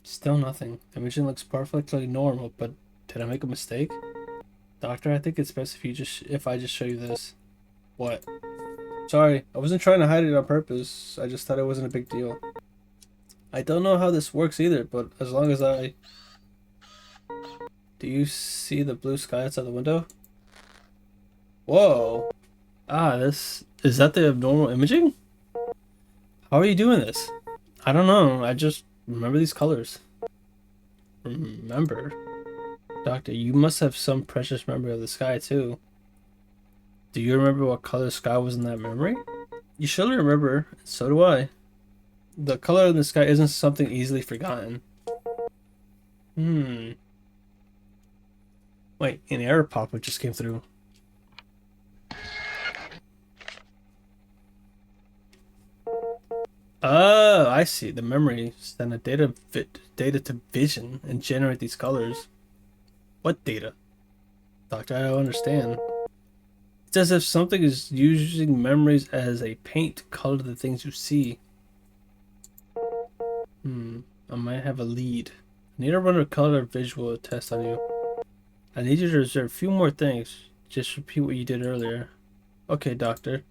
Still nothing. The imaging looks perfectly normal, but did I make a mistake? Doctor, I think it's best if I just show you this. What? Sorry, I wasn't trying to hide it on purpose. I just thought it wasn't a big deal. I don't know how this works either, but as long as I... Do you see the blue sky outside the window? Whoa. Ah, this... Is that the abnormal imaging? How are you doing this? I don't know. I just remember these colors. Remember? Doctor, you must have some precious memory of the sky, too. Do you remember what color the sky was in that memory? You surely remember. So do I. The color of the sky isn't something easily forgotten. Hmm. Wait, an error pop-up just came through. Oh, I see. The memory send a data to vision and generate these colors. What data? Doctor, I don't understand. It's as if something is using memories as a paint to color the things you see. I might have a lead. I need to run a color visual test on you. I need you to observe a few more things. Just repeat what you did earlier. Okay, doctor.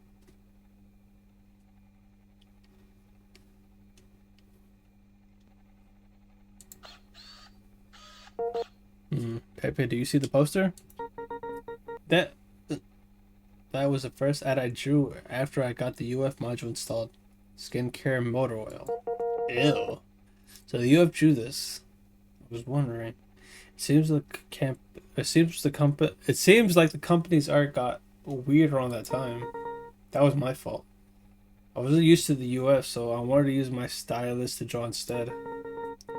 Pepe, do you see the poster? That that was the first ad I drew after I got the UF module installed. Skincare motor oil. Ew. So the UF drew this. I was wondering. It seems like the company's art got weird around that time. That was my fault. I wasn't used to the UF, so I wanted to use my stylus to draw instead.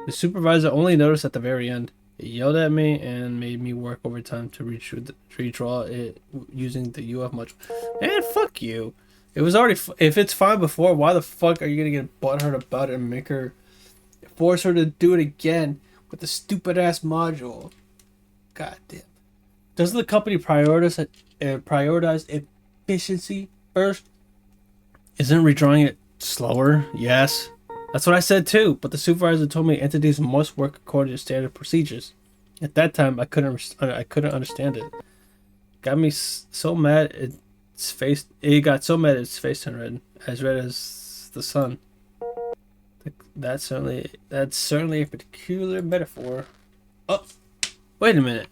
The supervisor only noticed at the very end. He yelled at me and made me work overtime to redraw it using the UF module. Man, fuck you. It was already. If it's fine before, why the fuck are you gonna get butthurt about it and make her force her to do it again with the stupid ass module? God damn. Doesn't the company prioritize efficiency first? Isn't redrawing it slower? Yes. That's what I said too, but the supervisor told me entities must work according to standard procedures. At that time, I couldn't understand it. Got me so mad its face. It got so mad its face turned red as the sun. That's certainly a peculiar metaphor. Oh, wait a minute.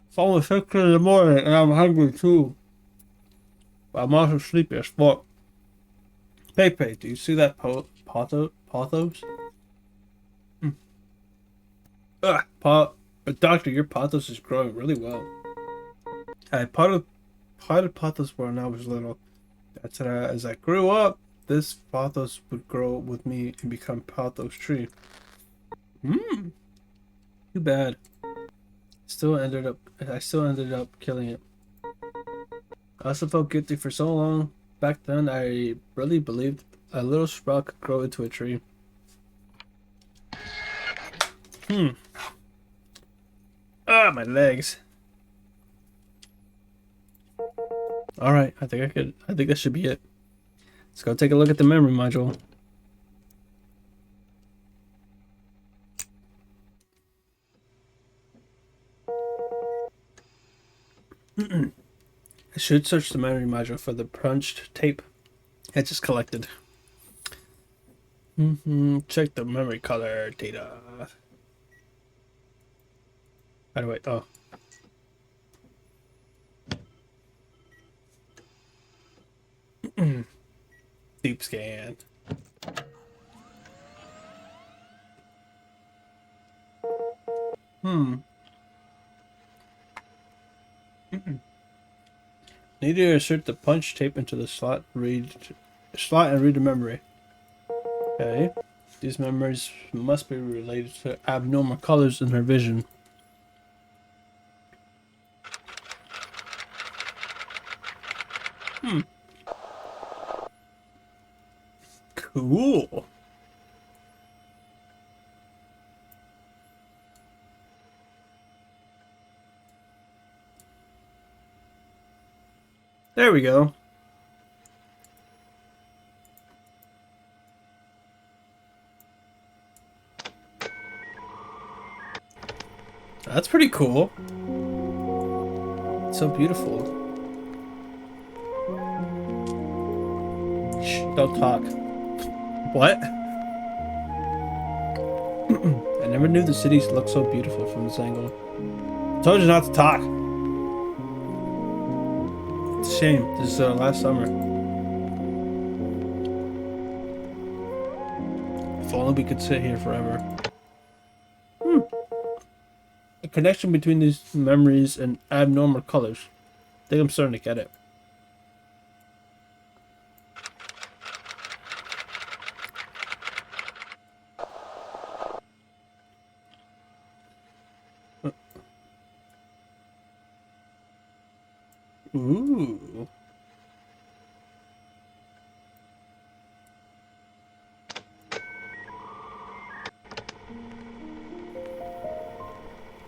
It's almost 6 in the morning and I'm hungry too. But I'm also sleepy as fuck. Pepe, do you see that pothos? Ugh, but doctor, your pothos is growing really well. I potted pothos when I was little. That's as I grew up, this pothos would grow with me and become pothos tree. Too bad. I still ended up killing it. I also felt guilty for so long. Back then, I really believed a little sprout could grow into a tree. Ah, my legs. All right, I think that should be it. Let's go take a look at the memory module. I should search the memory module for the punched tape I just collected. Check the memory color data. By the way, oh. Deep scan. Need to insert the punch tape into the slot and read the memory. Okay. These memories must be related to abnormal colors in her vision. Cool. There we go. That's pretty cool. It's so beautiful. Shh, don't talk. What? I never knew the cities looked so beautiful from this angle. I told you not to talk. It's a shame. This is last summer. If only we could sit here forever. A connection between these memories and abnormal colors. I think I'm starting to get it. Ooh.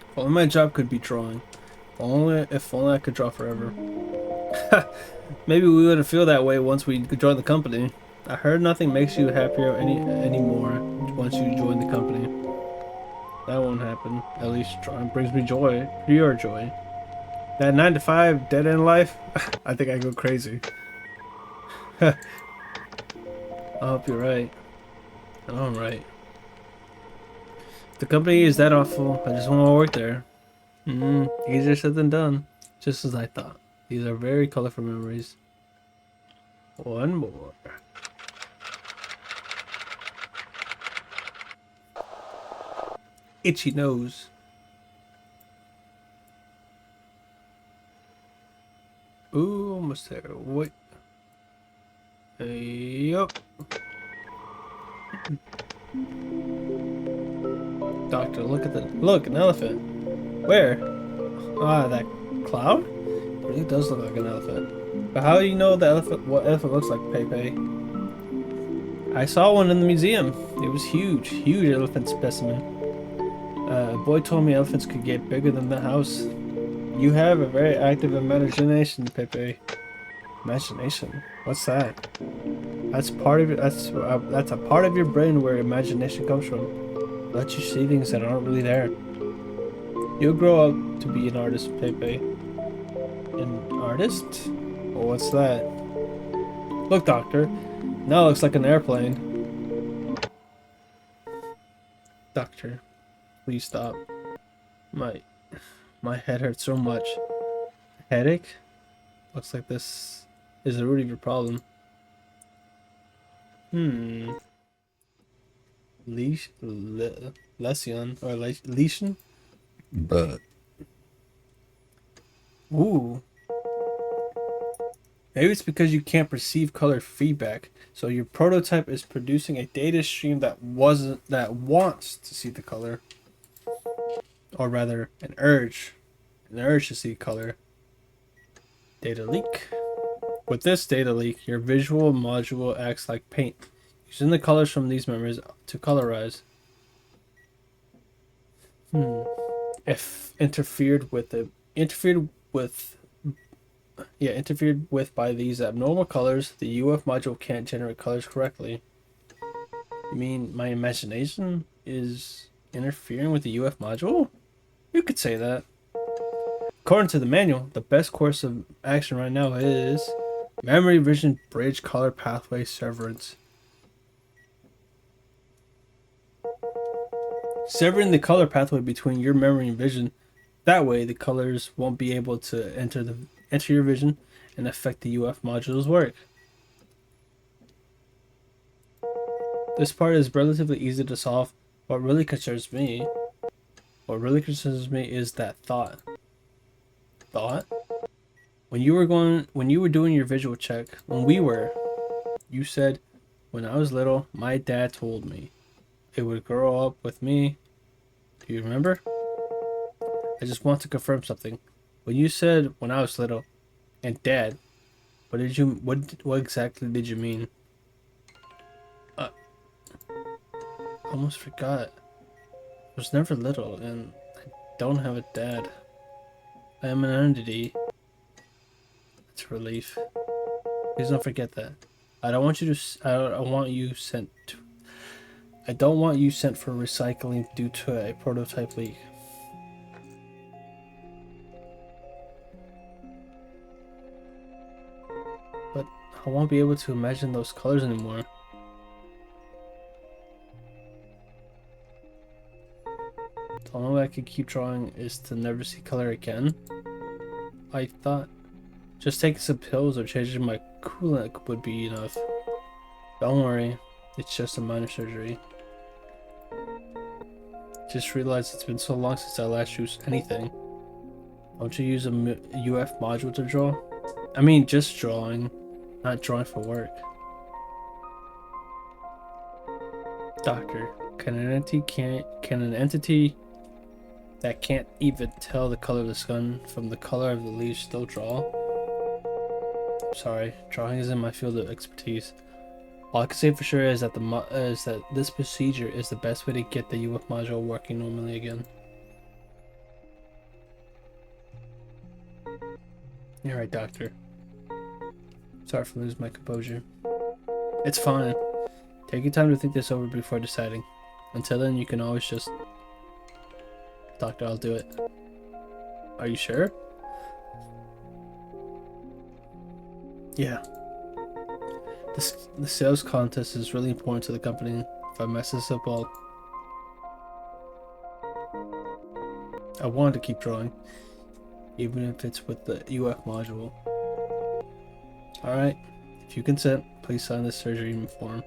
If only my job could be drawing. If only I could draw forever. Maybe we wouldn't feel that way once we join the company. I heard nothing makes you happier anymore once you join the company. That won't happen. At least drawing brings me joy. Pure joy. That 9 to 5 dead end life, I think I go crazy. I hope you're right. I know I'm right. If the company is that awful, I just want to work there. Easier said than done. Just as I thought. These are very colorful memories. One more. Itchy nose. Ooh, almost there. Wait. Yup. Doctor, look at look, an elephant. Where? Ah, that cloud? It really does look like an elephant. But how do you know what elephant looks like, Pepe? I saw one in the museum. It was huge, huge elephant specimen. A boy told me elephants could get bigger than the house. You have a very active imagination, Pepe. Imagination? What's that? That's a part of your brain where imagination comes from. Let you see things that aren't really there. You'll grow up to be an artist, Pepe. An artist? Well, what's that? Look, Doctor. Now it looks like an airplane. Doctor, please stop. My head hurts so much. Headache? Looks like this is the root of your problem. Lesion or lesion? Ooh. Maybe it's because you can't perceive color feedback, so your prototype is producing a data stream that wants to see the color, or rather, an urge to see color. Data leak. With this data leak, your visual module acts like paint, using the colors from these memories to colorize. If interfered with by these abnormal colors, the UF module can't generate colors correctly. You mean my imagination is interfering with the UF module? You could say that. According to the manual, the best course of action right now is memory vision bridge color pathway severance. Severing the color pathway between your memory and vision. That way, the colors won't be able to enter your vision and affect the UF module's work. This part is relatively easy to solve. What really concerns me is that thought. Thought? When you were doing your visual check, you said, when I was little, my dad told me it would grow up with me. Do you remember? I just want to confirm something. When you said when I was little and dad, what exactly did you mean? I almost forgot. I was never little and I don't have a dad. I am an entity. It's a relief. Please don't forget that. I don't want you to. I don't want you sent. I don't want you sent for recycling due to a prototype leak. But I won't be able to imagine those colors anymore. The only way I could keep drawing is to never see color again. I thought just taking some pills or changing my coolant would be enough. Don't worry, it's just a minor surgery. Just realized it's been so long since I last used anything. Don't you use a UF module to draw? I mean, just drawing, not drawing for work. Doctor, can an entity that can't even tell the color of the sun from the color of the leaves still draw? Sorry, drawing isn't my field of expertise. All I can say for sure is that this procedure is the best way to get the UF module working normally again. You're right, Doctor. Sorry for losing my composure. It's fine. Take your time to think this over before deciding. Until then, you can always just... Doctor, I'll do it. Are you sure? Yeah. The sales contest is really important to the company. If I mess this up, I wanted to keep drawing, even if it's with the UF module. Alright, if you consent, please sign this surgery form.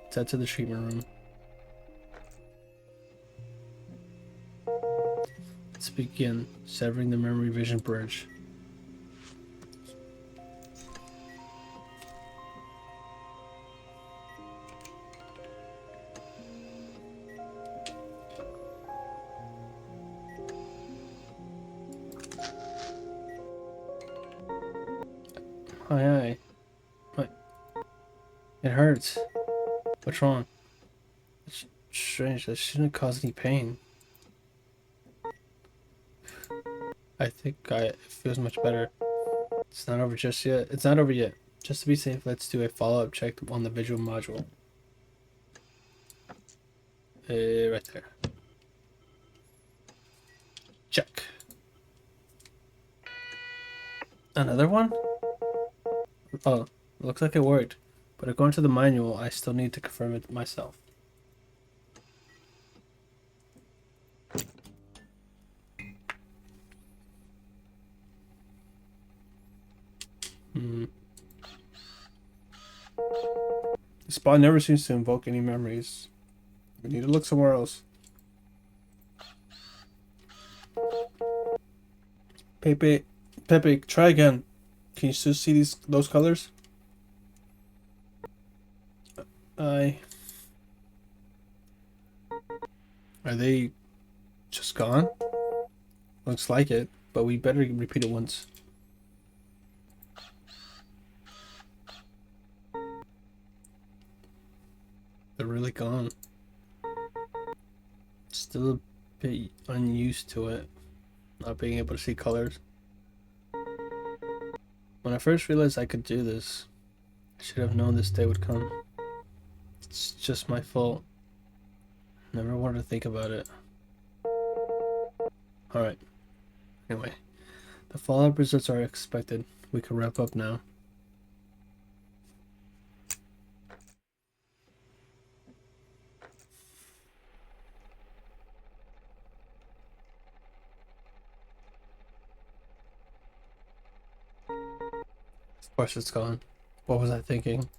Let's head to the treatment room. Let's begin severing the memory vision bridge. Hi. What? It hurts. What's wrong? It's strange. That shouldn't cause any pain. I think it feels much better. It's not over just yet. It's not over yet. Just to be safe, let's do a follow-up check on the visual module. Right there. Check. Another one? Oh, looks like it worked. But according to the manual, I still need to confirm it myself. The spot never seems to invoke any memories. We need to look somewhere else. Pepe, try again. Can you still see those colors? Are they just gone? Looks like it, but we better repeat it once. They're really gone. Still a bit unused to it, not being able to see colors. When I first realized I could do this, I should have known this day would come. It's just my fault. Never wanted to think about it. Alright. Anyway, the follow-up results are expected. We can wrap up now. Of course it's gone. What was I thinking?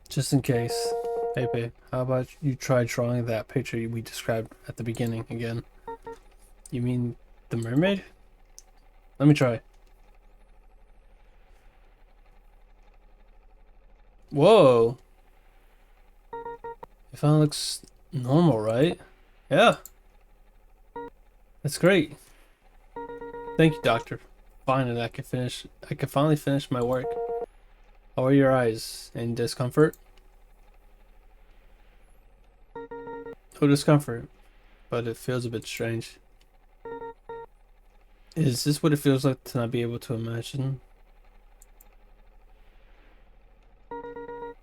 Just in case. Hey babe, how about you try drawing that picture we described at the beginning again? You mean the mermaid? Let me try. Whoa! It finally looks normal, right? Yeah. That's great. Thank you, doctor. Finally, I can finally finish my work. How are your eyes? Any discomfort? No discomfort, but it feels a bit strange. Is this what it feels like to not be able to imagine?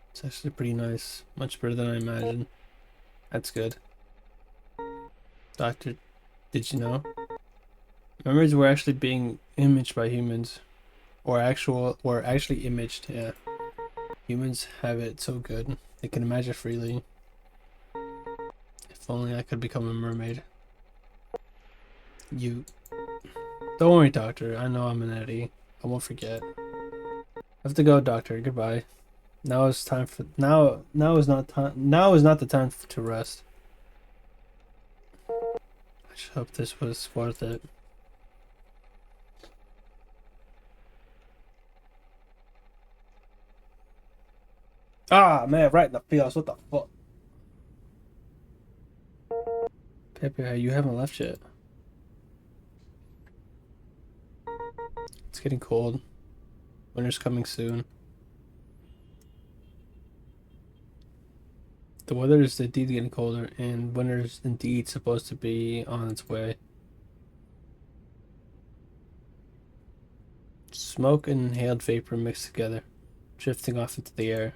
It's actually pretty nice. Much better than I imagined. That's good. Doctor, did you know? Memories were actually being imaged by humans. Or actually imaged, yeah. Humans have it so good. They can imagine freely. If only I could become a mermaid. You... Don't worry, Doctor. I know I'm an Eddie. I won't forget. I have to go, Doctor. Goodbye. Now is time for now is not the time to rest. I just hope this was worth it. Ah man, right in the feels. What the fuck? Pepe, you haven't left yet. It's getting cold. Winter's coming soon. The weather is indeed getting colder, and winter's indeed supposed to be on its way. Smoke and inhaled vapor mixed together, drifting off into the air.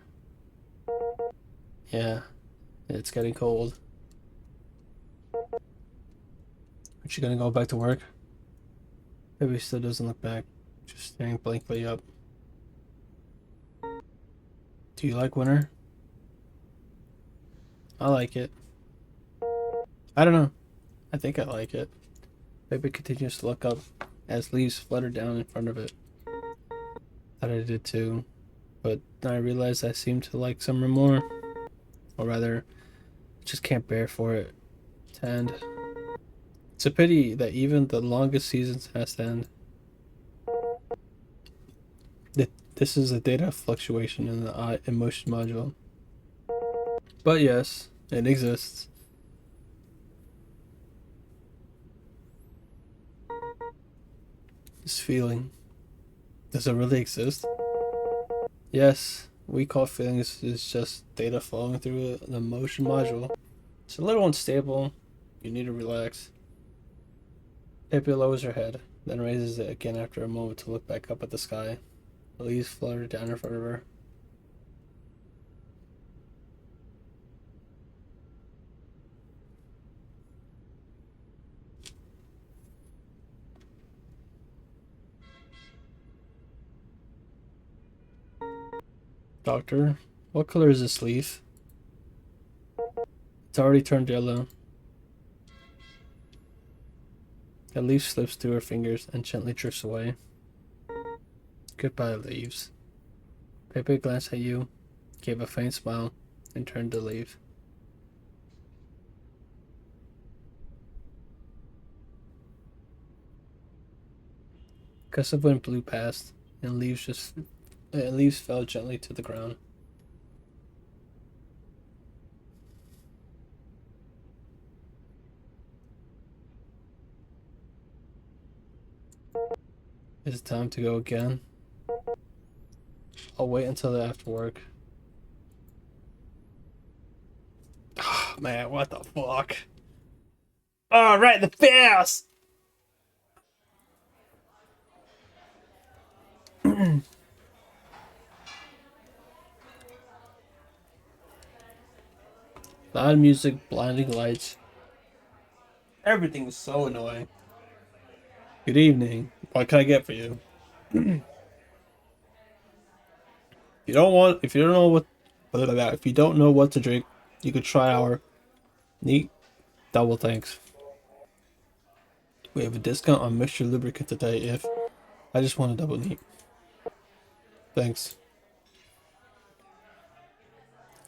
Yeah, it's getting cold. Aren't you gonna go back to work? Maybe he still doesn't look back, just staring blankly up. Do you like winter? I like it. I don't know. I think I like it. Baby continues to look up as leaves flutter down in front of it. Thought I did too, but then I realized I seem to like summer more. Or rather, just can't bear for it to end. It's a pity that even the longest seasons has to end. This is a data fluctuation in the emotion module. But yes, it exists. This feeling. Does it really exist? Yes, we call feelings is just data flowing through the emotion module. It's a little unstable. You need to relax. Pepe lowers her head, then raises it again after a moment to look back up at the sky. The leaves flutter down in front of her. Doctor, what color is this leaf? It's already turned yellow. The leaf slips through her fingers and gently drifts away. Goodbye, leaves. Pepe glanced at you, gave a faint smile, and turned to leave. Gusts of wind blew past, and leaves fell gently to the ground. Is it time to go again? I'll wait until after work. Oh, man, what the fuck? Oh, right in the face! Loud music, blinding lights. Everything is so annoying. Good evening. What can I get for you? If you don't know what, if you don't know what to drink, you could try our neat double thanks. We have a discount on mixture lubricant today if I just want a double neat. Thanks.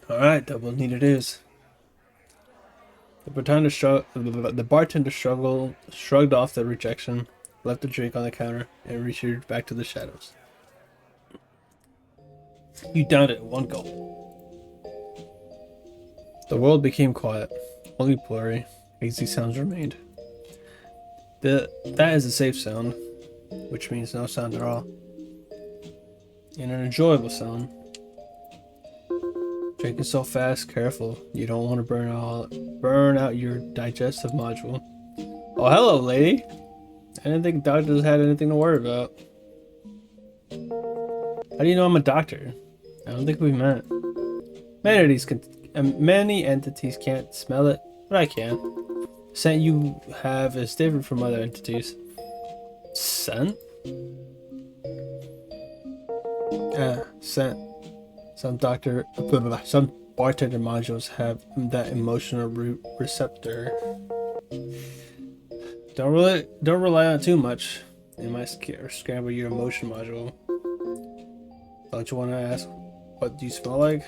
Alright, double neat it is. The bartender shrugged off the rejection, left the drink on the counter, and retreated back to the shadows. You downed it in one gulp. The world became quiet, only blurry, hazy sounds remained. That is a safe sound, which means no sound at all. And an enjoyable sound. Drinking so fast, careful. You don't want to burn out your digestive module. Oh, hello, lady. I didn't think doctors had anything to worry about. How do you know I'm a doctor? I don't think we met. Many entities can't smell it, but I can. The scent you have is different from other entities. Scent? Scent. Some bartender modules have that emotional receptor. Don't rely on it too much. It might scramble your emotion module. Don't you want to ask, what do you smell like?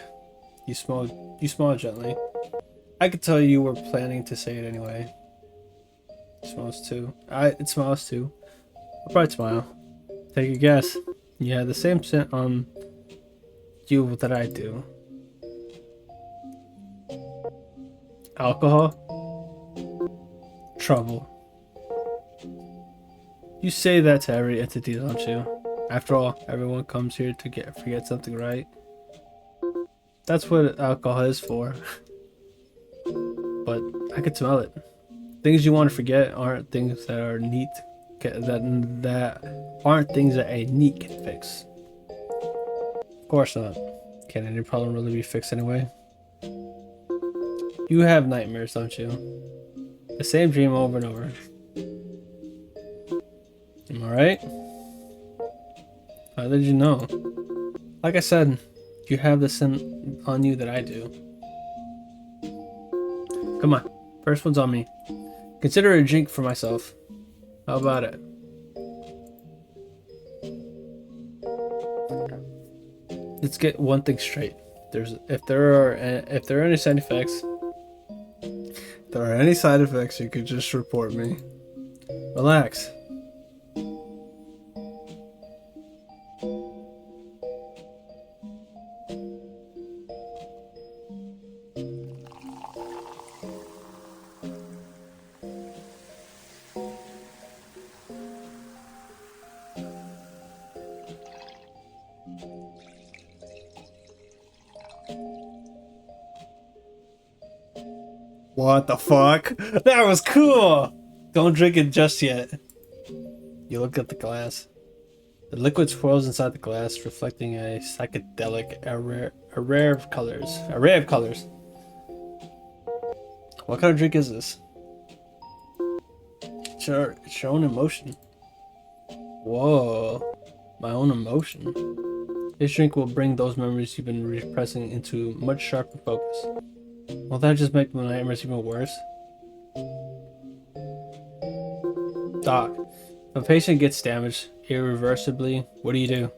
You smell gently. I could tell you were planning to say it anyway. It smells too. It smells too. I'll probably smile. Take a guess. You have the same scent on you that I do. Alcohol? Trouble. You say that to every entity, don't you? After all, everyone comes here to forget something, right? That's what alcohol is for. But I could smell it. Things you want to forget aren't things that are neat. That aren't things that a neat can fix. Of course not. Can any problem really be fixed anyway? You have nightmares, don't you? The same dream over and over. Am I right? How did you know? Like I said, you have the scent on you that I do. Come on, first one's on me. Consider a drink for myself. How about it? Let's get one thing straight. If there are any side effects, you could just report me. Relax. What the fuck? That was cool! Don't drink it just yet. You look at the glass. The liquid swirls inside the glass, reflecting a psychedelic array of colors. What kind of drink is this? It's your own emotion. Whoa. My own emotion. This drink will bring those memories you've been repressing into much sharper focus. Will that just make the nightmares even worse? Doc, if a patient gets damaged irreversibly, what do you do?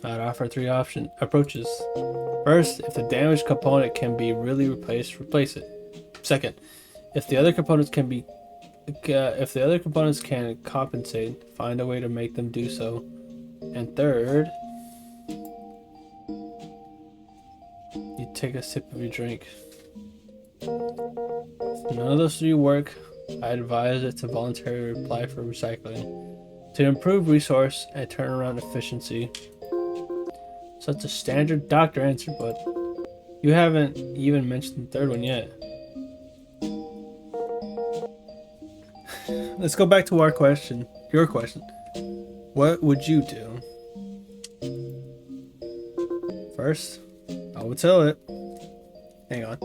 I'd offer 3 approaches. First, if the damaged component can be really replaced, replace it. Second, if the other components can compensate, find a way to make them do so. And third, you take a sip of your drink. If none of those 3 work, I advise it to voluntarily apply for recycling to improve resource and turnaround efficiency. Such a standard doctor answer, but you haven't even mentioned the 3rd one yet. Let's go back to your question. What would you do? First, I would tell it. Hang on.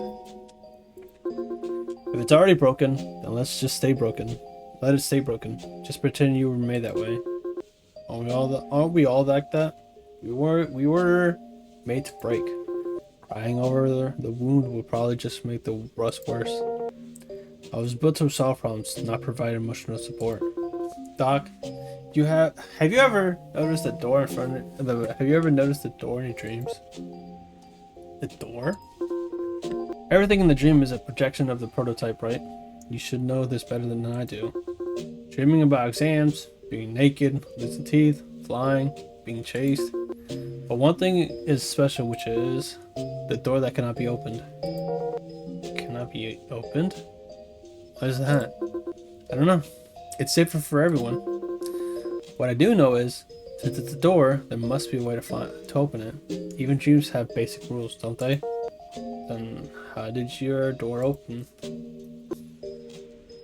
If it's already broken, then let's just stay broken. Let it stay broken. Just pretend you were made that way. Aren't we all like that? We were made to break. Crying over the wound will probably just make the rust worse. I was built to solve problems, not provide emotional support. Doc, have you ever noticed the door in front of have you ever noticed the door in your dreams? The door? Everything in the dream is a projection of the prototype, right? You should know this better than I do. Dreaming about exams, being naked, losing teeth, flying, being chased. But one thing is special, which is the door that cannot be opened. Cannot be opened? What is that? I don't know. It's safer for everyone. What I do know is, Since it's a door, there must be a way to open it. Even dreams have basic rules, don't they? Then how did your door open?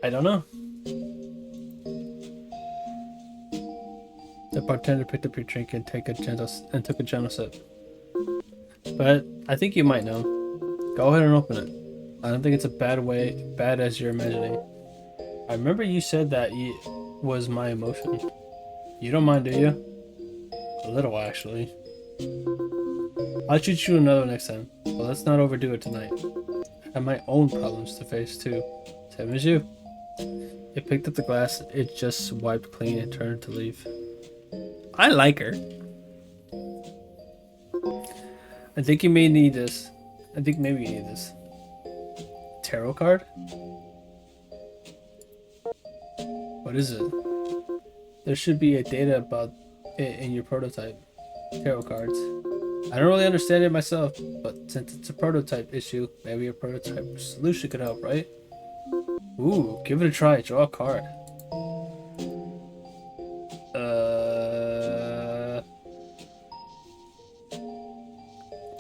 I don't know. The bartender picked up your drink and took a gentle sip. But I think you might know. Go ahead and open it. I don't think it's bad as you're imagining. I remember you said that it was my emotion. You don't mind, do you? A little, actually. I'll treat you another next time, but let's not overdo it tonight. I have my own problems to face too. Same as you. It picked up the glass, it just wiped clean and turned to leave. I like her. I think you may need this. I think maybe you need this. Tarot card? What is it? There should be a data about it in your prototype. Tarot cards. I don't really understand it myself, but since it's a prototype issue, maybe a prototype solution could help, right? Ooh, give it a try. Draw a card.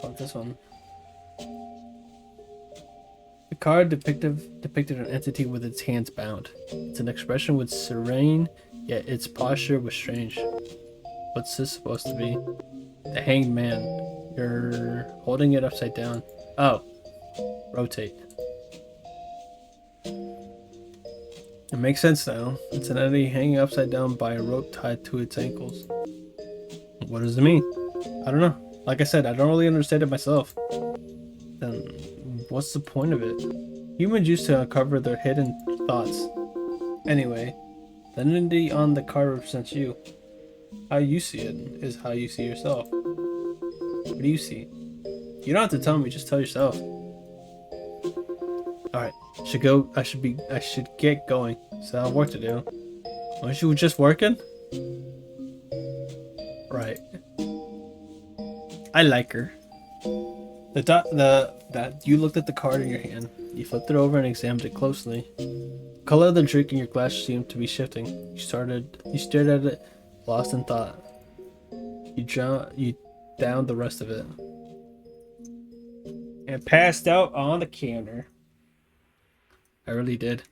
Oh, this one. The card depicted an entity with its hands bound. Its an expression was serene, yet its posture was strange. What's this supposed to be? The Hanged Man. You're holding it upside down. Oh. Rotate. It makes sense now. It's an entity hanging upside down by a rope tied to its ankles. What does it mean? I don't know. Like I said, I don't really understand it myself. Then what's the point of it? Humans used to uncover their hidden thoughts. Anyway, the entity on the card represents you. How you see it is how you see yourself. What do you see? You don't have to tell me, just tell yourself. Alright, I should get going. So I have work to do. Aren't you just working? Right. I like her. That you looked at the card in your hand. You flipped it over and examined it closely. The color of the drink in your glass seemed to be shifting. You stared at it, lost in thought. You downed the rest of it. And passed out on the counter. I really did.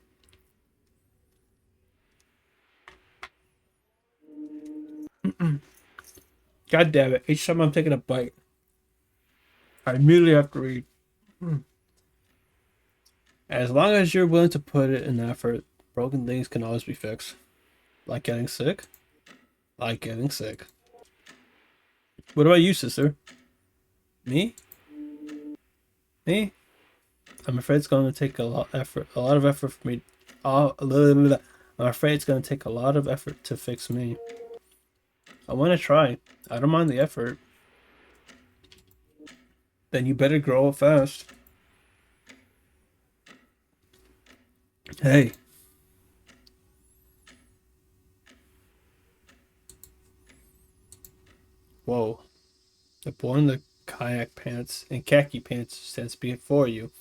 God damn it. Each time I'm taking a bite, I immediately have to read. As long as you're willing to put it in effort, broken things can always be fixed. Like getting sick? Like getting sick. What about you, sister? Me? Me? I'm afraid it's going to take a lot of effort for me. I'm afraid it's going to take a lot of effort to fix me. I want to try. I don't mind the effort. Then you better grow up fast. Hey. Whoa. The boy in the khaki pants stands before you.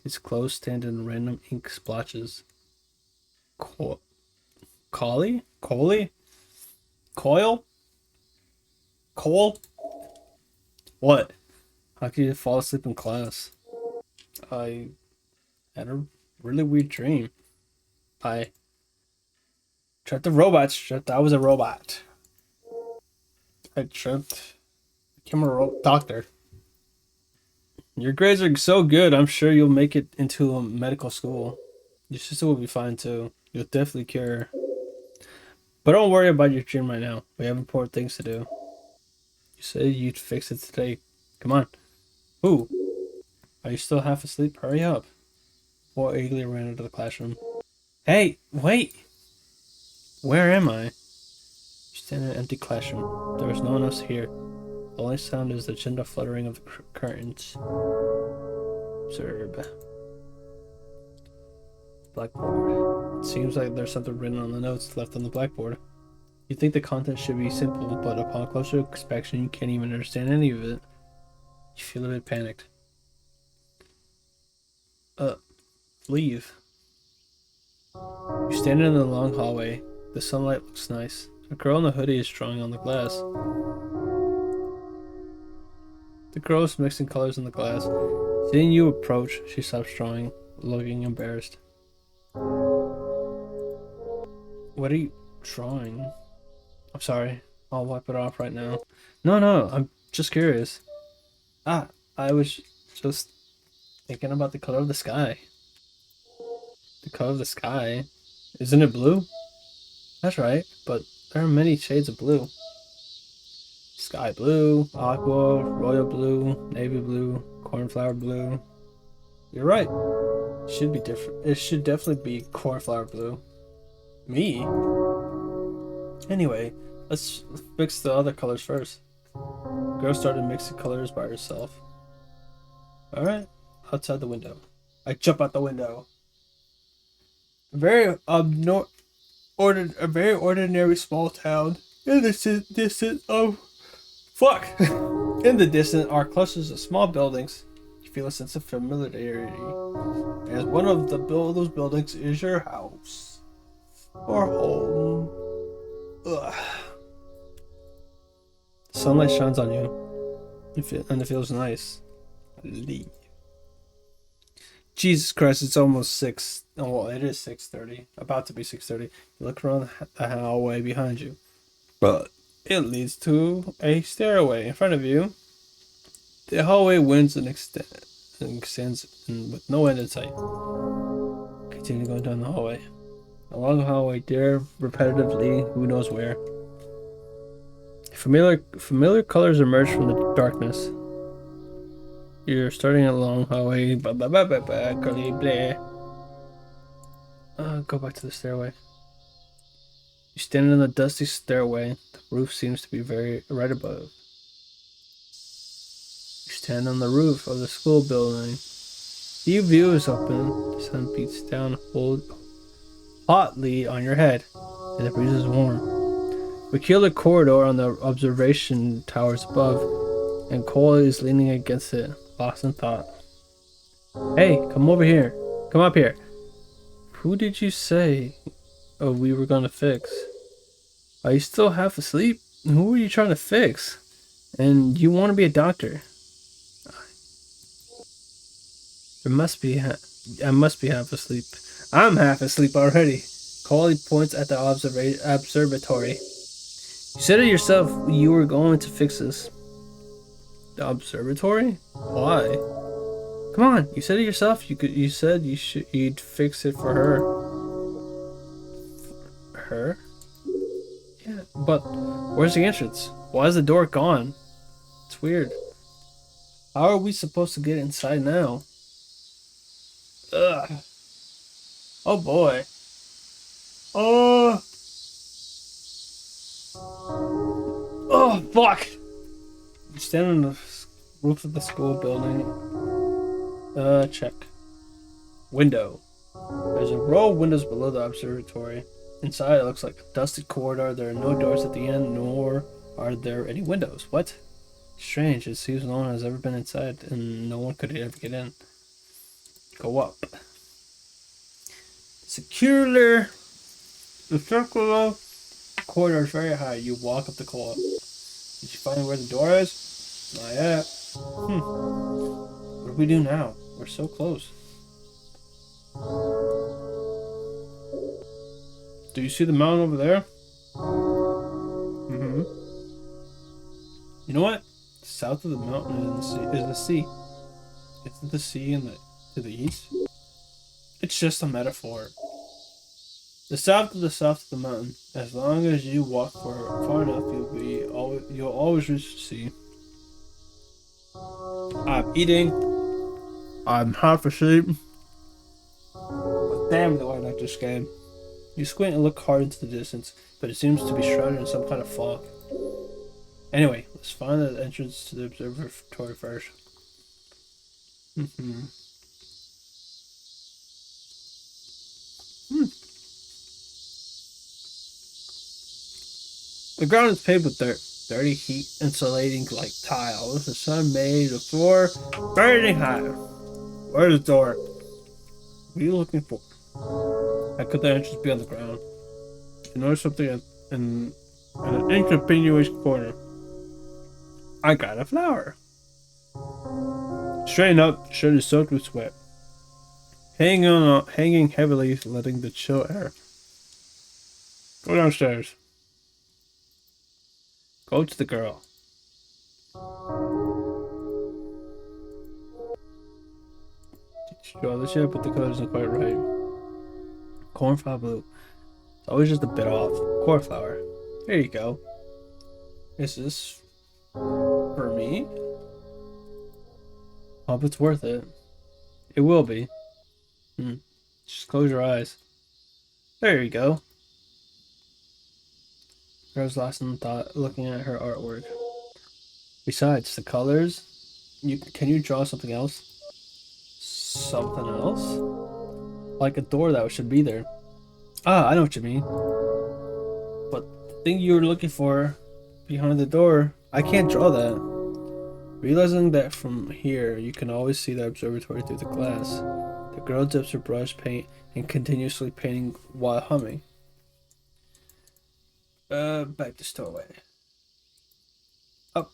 His clothes stand in random ink splotches. Collie? Coal? Coal? What? How could you fall asleep in class? I had a really weird dream. I dreamt of robots. I was a became a doctor. Your grades are so good, I'm sure you'll make it into a medical school. Your sister will be fine too. You'll definitely cure. But don't worry about your dream right now. We have important things to do. You said you'd fix it today. Come on. Ooh. Are you still half asleep? Hurry up. Boy eagerly ran into the classroom. Hey, wait! Where am I? You stand in an empty classroom. There is no one else here. The only sound is the gentle fluttering of the curtains. Observe. Blackboard. It seems like there's something written on the notes left on the blackboard. You think the content should be simple, but upon closer inspection, you can't even understand any of it. You feel a bit panicked. Leave. You're standing in the long hallway. The sunlight looks nice. A girl in a hoodie is drawing on the glass. The girl is mixing colors on the glass. Seeing you approach, she stops drawing, looking embarrassed. What are you drawing? I'm sorry. I'll wipe it off right now. No, I'm just curious. Ah, I was just thinking about the color of the sky. The color of the sky? Isn't it blue? That's right, but there are many shades of blue. Sky blue, aqua, royal blue, navy blue, cornflower blue. You're right. It should be different. It should definitely be cornflower blue. Me? Anyway, let's mix the other colors first. Girl started mixing colors by herself. Alright, outside the window. I jump out the window. A very ordinary small town. In the distance of fuck. In the distance are clusters of small buildings. You feel a sense of familiarity, as one of those buildings is your house or home. Ugh. Sunlight shines on you, and it feels nice. Leave. Jesus Christ! It's almost 6. Oh, well, it is 6:30. About to be 6:30. You look around the hallway behind you, but it leads to a stairway in front of you. The hallway winds and extends with no end in sight. Continue going down the hallway. Along the hallway, there, repetitively, who knows where. Familiar colors emerge from the darkness. You're starting a long hallway. Go back to the stairway. You stand in the dusty stairway. The roof seems to be right above. You stand on the roof of the school building. The view is open. The sun beats down hotly on your head, and the breeze is warm. We kill the corridor on the observation towers above, and Cole is leaning against it, lost in thought. Hey, come over here. Come up here. Who did you say we were gonna fix? Are you still half asleep? Who are you trying to fix? And you want to be a doctor? I must be half asleep. I'm half asleep already. Coley points at the observatory. You said it yourself. You were going to fix this. The observatory? Why? Come on, you said it yourself. You said you'd fix it for her. For her? Yeah, but where's the entrance? Why is the door gone? It's weird. How are we supposed to get inside now? Ugh. Oh boy. Oh. Oh fuck. You stand on the roof of the school building. Check. Window. There's a row of windows below the observatory. Inside, it looks like a dusty corridor. There are no doors at the end, nor are there any windows. What? Strange. It seems no one has ever been inside, and no one could ever get in. Go up. The circular corridor is very high. You walk up the corridor. Did you find where the door is? Not yet. What do we do now? We're so close. Do you see the mountain over there? Mm-hmm. You know what? South of the mountain is the sea. Isn't the sea to the east? It's just a metaphor. The south of the mountain. As long as you walk far enough, you'll always reach the sea. I'm eating. I'm half asleep. But damn, do I like this game. You squint and look hard into the distance, but it seems to be shrouded in some kind of fog. Anyway, let's find the entrance to the observatory first. The ground is paved with dirt. Dirty heat insulating like tiles. The sun made the floor burning hot. Where's the door? What are you looking for? How could the entrance be on the ground? You notice something in an inconspicuous corner. I got a flower. Straighten up, shirt is soaked with sweat. Hanging heavily, letting the chill air. Go downstairs. Go to the girl. Did you draw this yet? But the color isn't quite right. Cornflower blue. It's always just a bit off. Cornflower. There you go. Is this for me? Hope it's worth it. It will be. Just close your eyes. There you go. Girl's lost in thought, looking at her artwork. Besides the colors, can you draw something else? Something else? Like a door that should be there. Ah, I know what you mean. But the thing you were looking for behind the door, I can't draw that. Realizing that from here, you can always see the observatory through the glass. The girl dips her brush paint and continuously painting while humming. Back to stowaway. Up.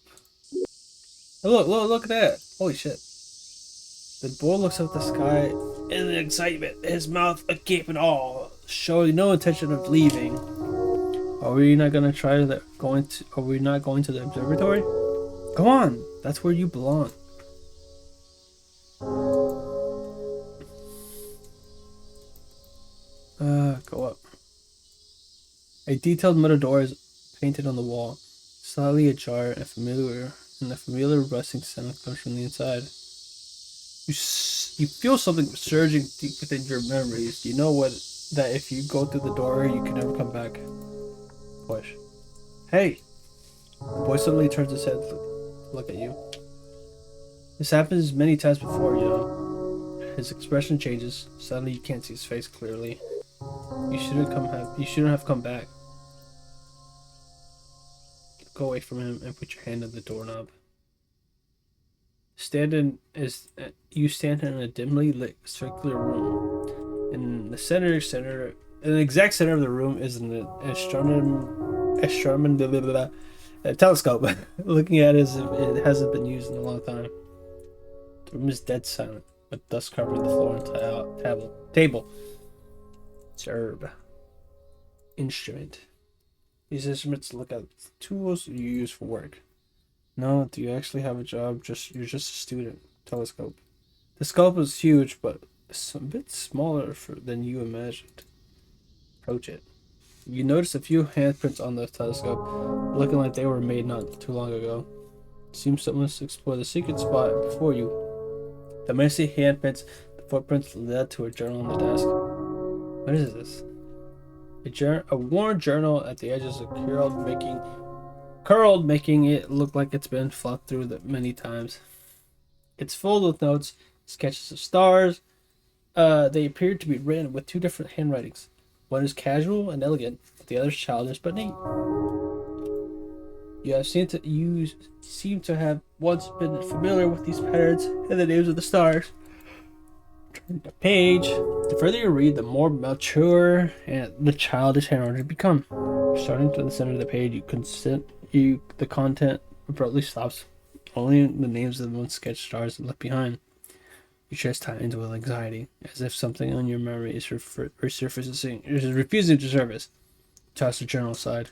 Oh, look at that. Holy shit. The boy looks up the sky in excitement, his mouth agape in awe, showing no intention of leaving. Are we not going to the observatory? Come on, that's where you belong. Go up. A detailed metal door is painted on the wall, slightly ajar, and the familiar rustling sound comes from the inside. You feel something surging deep within your memories. You know that if you go through the door, you can never come back. Push. Hey! The boy suddenly turns his head to look at you. This happens many times before, you know. His expression changes. Suddenly you can't see his face clearly. You shouldn't have come back. Go away from him and put your hand on the doorknob. You stand in a dimly lit circular room. In the exact center of the room is an a telescope, looking at it as if it hasn't been used in a long time. The room is dead silent, with dust covering the floor and table. Herb. Instrument. These instruments look at tools you use for work. No, do you actually have a job? You're just a student. Telescope. The scope is huge, but it's a bit smaller than you imagined. Approach it. You notice a few handprints on the telescope, looking like they were made not too long ago. Seems someone to explore the secret spot before you. The messy handprints, the footprints led to a journal on the desk. What is this? A worn journal at the edges are curled, making it look like it's been flopped through many times. It's full of notes, sketches of stars. They appear to be written with two different handwritings. One is casual and elegant, the other is childish but neat. You seem to have once been familiar with these patterns and the names of the stars. Turn the page. The further you read, the more mature and the childish handwriting become. Starting to the center of the page, the content abruptly stops. Only the names of the once sketched stars are left behind. Your chest tightens with anxiety, as if something on your memory is refusing to surface. Toss the journal aside.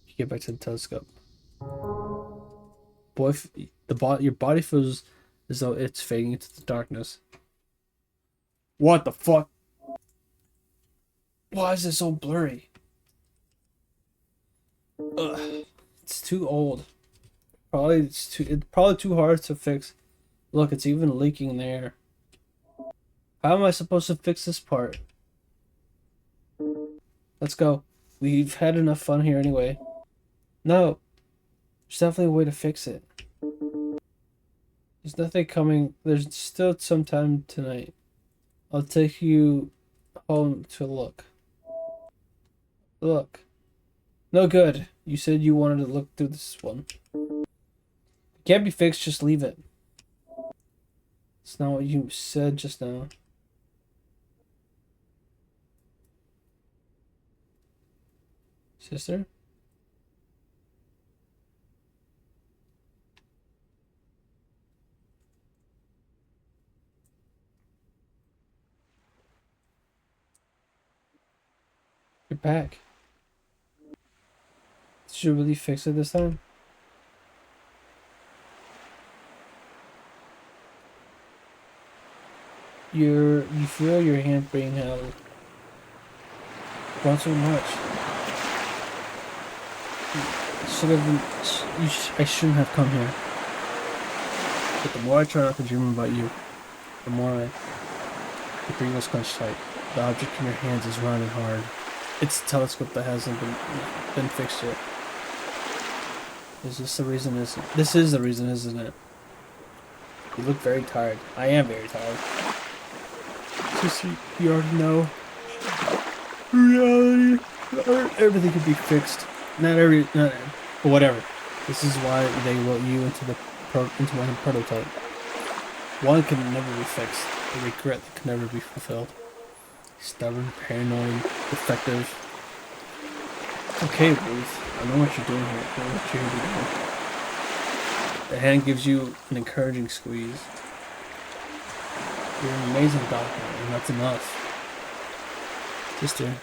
You get back to the telescope. Your body feels as though it's fading into the darkness. What the fuck? Why is it so blurry? Ugh. It's too old. It's probably too hard to fix. Look, it's even leaking in the air. How am I supposed to fix this part? Let's go. We've had enough fun here anyway. No. There's definitely a way to fix it. There's nothing coming. There's still some time tonight. I'll take you home to look. Look. No good. You said you wanted to look through this one. It can't be fixed, just leave it. It's not what you said just now. Sister? You're back. Did you really fix it this time? You feel your hand being held. Not so much. Should have been. I shouldn't have come here. But the more I try not to dream about you, the more the fingers clench tight. The object in your hands is round and hard. It's a telescope that hasn't been fixed yet. Is this the reason? This is the reason, isn't it? You look very tired. I am very tired. Just you already know. Reality. Everything can be fixed. But whatever. This is why they wrote you into my prototype. One can never be fixed. A regret that can never be fulfilled. Stubborn, paranoid, defective. It's okay, Ruth. I know what you're doing here. I know what you're here to do. The hand gives you an encouraging squeeze. You're an amazing doctor, and that's enough. Sister,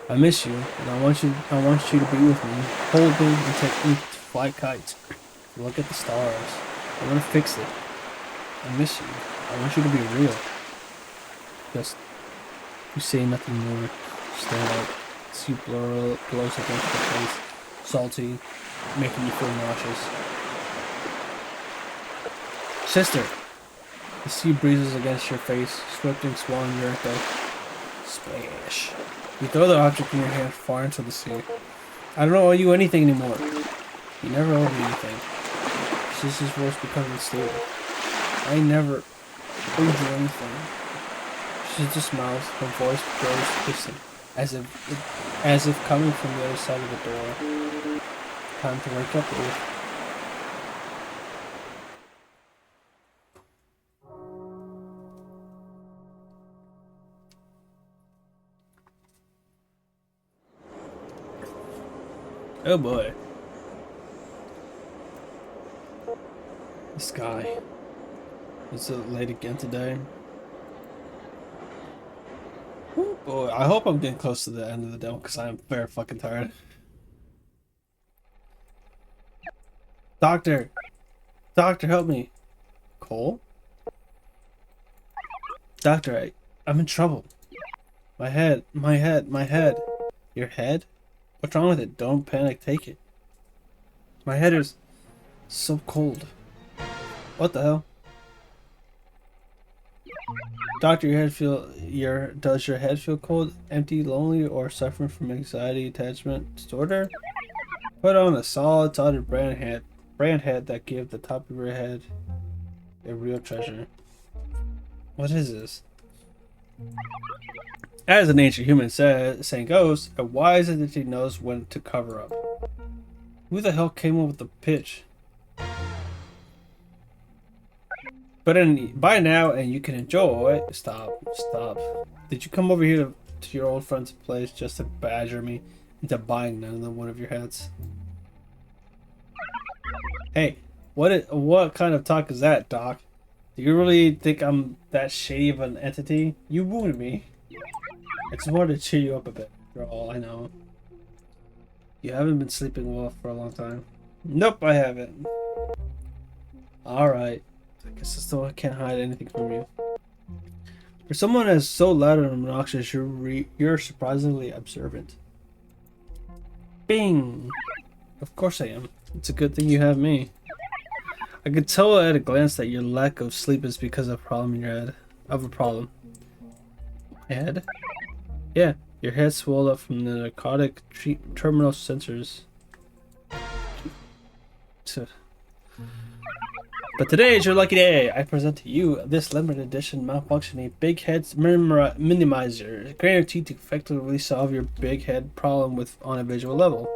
I miss you, and I want you to be with me. Hold me and take me to fly kites. Look at the stars. I want to fix it. I miss you. I want you to be real. Just, you say nothing more. Stand up. See blows against your face. Salty, making you feel nauseous. Sister! The sea breezes against your face, swiftly swallowing your echo. Splash. You throw the object in your hand far into the sea. I don't owe you anything anymore. You never owed me anything. Sister's voice becomes unstable. I never owed you anything. She just smiles, her voice grows distant, as if coming from the other side of the door. Time to wake up, Ruth. Oh boy. The sky. Is it late again today? Oh boy, I hope I'm getting close to the end of the demo because I am very fucking tired. Doctor! Doctor, help me! Cole? Doctor, I'm in trouble. My head. Your head? What's wrong with it? Don't panic, take it. My head is so cold. What the hell? Doctor, does your head feel cold, empty, lonely, or suffering from anxiety attachment disorder? Put on a solid brand head that give the top of your head a real treasure. What is this? As an ancient human saying goes, a wise entity knows when to cover up. Who the hell came up with the pitch? But by now, and you can enjoy. Stop. Did you come over here to your old friend's place just to badger me into buying another one of your hats? Hey, what kind of talk is that, Doc? Do you really think I'm that shady of an entity? You wounded me. It's more to cheer you up a bit, for all I know. You haven't been sleeping well for a long time. Nope, I haven't. Alright. I guess I still can't hide anything from you. For someone as so loud and obnoxious, you're surprisingly observant. Bing! Of course I am. It's a good thing you have me. I could tell at a glance that your lack of sleep is because of a problem in your head. Head? Yeah, your head swelled up from the narcotic terminal sensors. But today is your lucky day. I present to you this limited edition malfunctioning big head minimizer, guaranteed to effectively solve your big head problem on a visual level.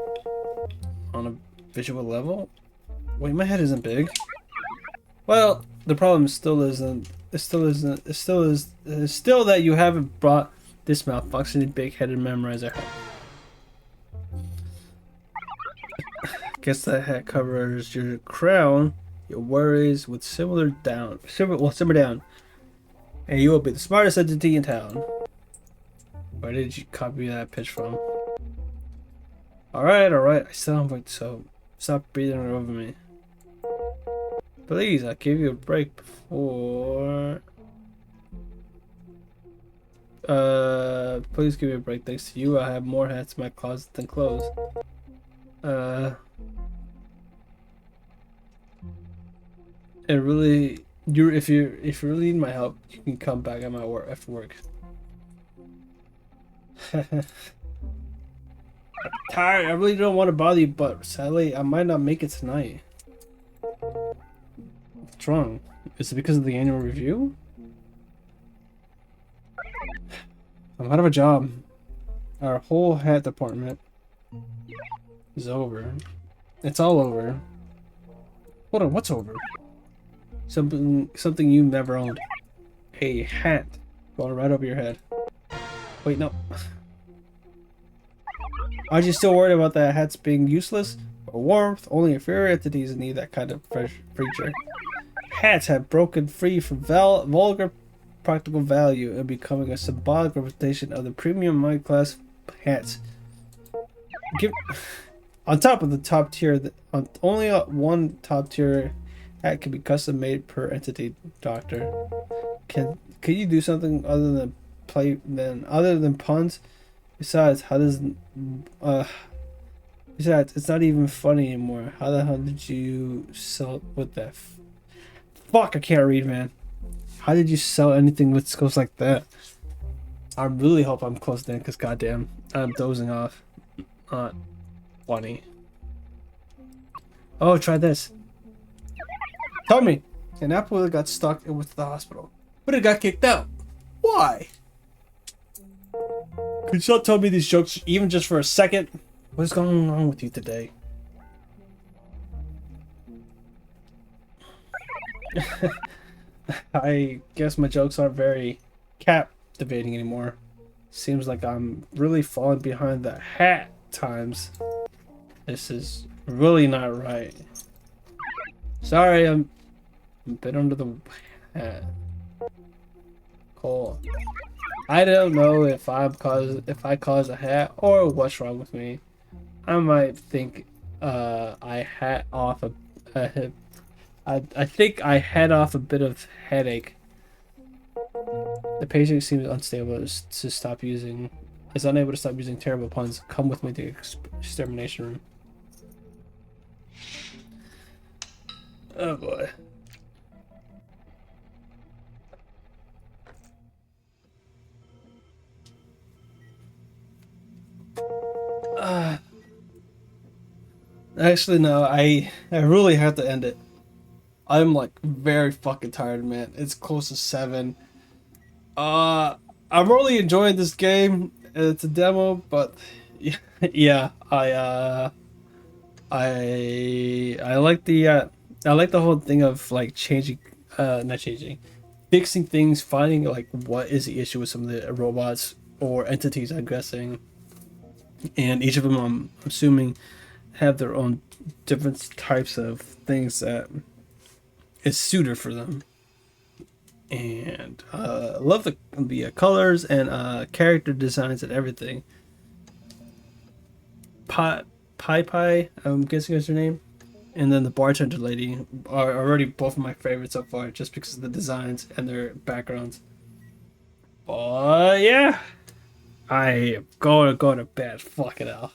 On a visual level? Wait, my head isn't big. Well, the problem still is that you haven't brought this malfunctioning big-headed memorizer. Guess that hat covers your crown. Your worries would simmer down, and you will be the smartest entity in town. Where did you copy that pitch from? Alright, alright. I still don't like so. Stop breathing over me. Please, I gave you a break before. Please give me a break. Thanks to you, I have more hats in my closet than clothes. It really, if you really need my help, you can come back at my work after work. Tired. I really don't want to bother you, but sadly, I might not make it tonight. What's wrong? Is it because of the annual review? I'm out of a job. Our whole hat department is over. It's all over. Hold on, what's over? Something you never owned. A hat going right over your head. Wait, no. Aren't you still worried about that hats being useless or warmth? Only inferior entities need that kind of feature. Hats have broken free from vulgar practical value and becoming a symbolic representation of the premium middle class hats. On top of the top tier, only one top tier hat can be custom made per entity. Doctor, can you do something other than puns? Besides, besides, it's not even funny anymore. How the hell did you sell with that? Fuck, I can't read, man. How did you sell anything with skills like that? I really hope I'm close then, because goddamn, I'm dozing off. Not funny. Oh, try this. Tell me, an apple got stuck and went to the hospital, but it got kicked out. Why? Could you not tell me these jokes even just for a second? What's going on with you today? I guess my jokes aren't very captivating anymore. Seems like I'm really falling behind the hat times. This is really not right. Sorry, I'm a bit under the hat. Cool. I don't know if I caused a hat or what's wrong with me. I might think I had off I think I had off a bit of headache. The patient seems unstable to stop using. Is unable to stop using terrible puns. Come with me to the extermination room. Oh boy. Actually, no. I really have to end it. I'm like very fucking tired, man. It's close to 7. I'm really enjoying this game. It's a demo, but yeah, I like the whole thing of like changing, not changing, fixing things, finding like what is the issue with some of the robots or entities, I'm guessing, and each of them, I'm assuming, have their own different types of things that is suited for them. And I love the colors and character designs and everything. Pi, I'm guessing is her name, and then the bartender lady are already both of my favorites so far, just because of the designs and their backgrounds. But yeah, I am going to bed. Fucking hell.